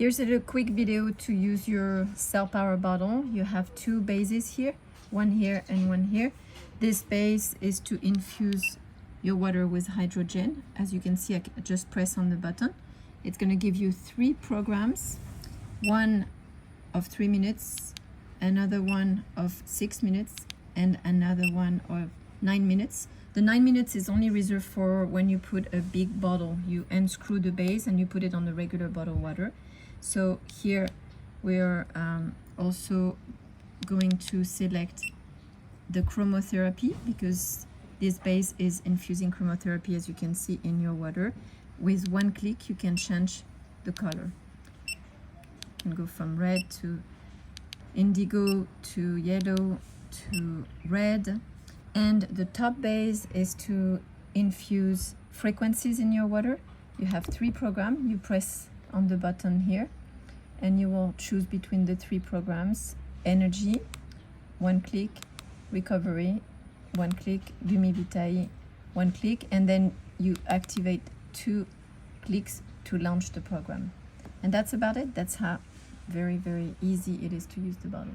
Here's a little quick video to use your CellPower bottle. You have two bases here, one here and one here. This base is to infuse your water with hydrogen. As you can see, I just press on the button. It's going to give you 3 programs, one of 3 minutes, another one of 6 minutes, and another one of 9 minutes. The 9 minutes is only reserved for when you put a big bottle. You unscrew the base and you put it on the regular bottle water. So here we're also going to select the chromotherapy, because this base is infusing chromotherapy, as you can see in your water. With one click you can change the color. You can go from red to indigo to yellow to red. And the top base is to infuse frequencies in your water. You have 3 programs. You press on the button here and you will choose between the 3 programs: energy, one click; recovery, one click; Lumivitae, one click, and then you activate 2 clicks to launch the program. And that's about it. That's how very easy it is to use the bottle.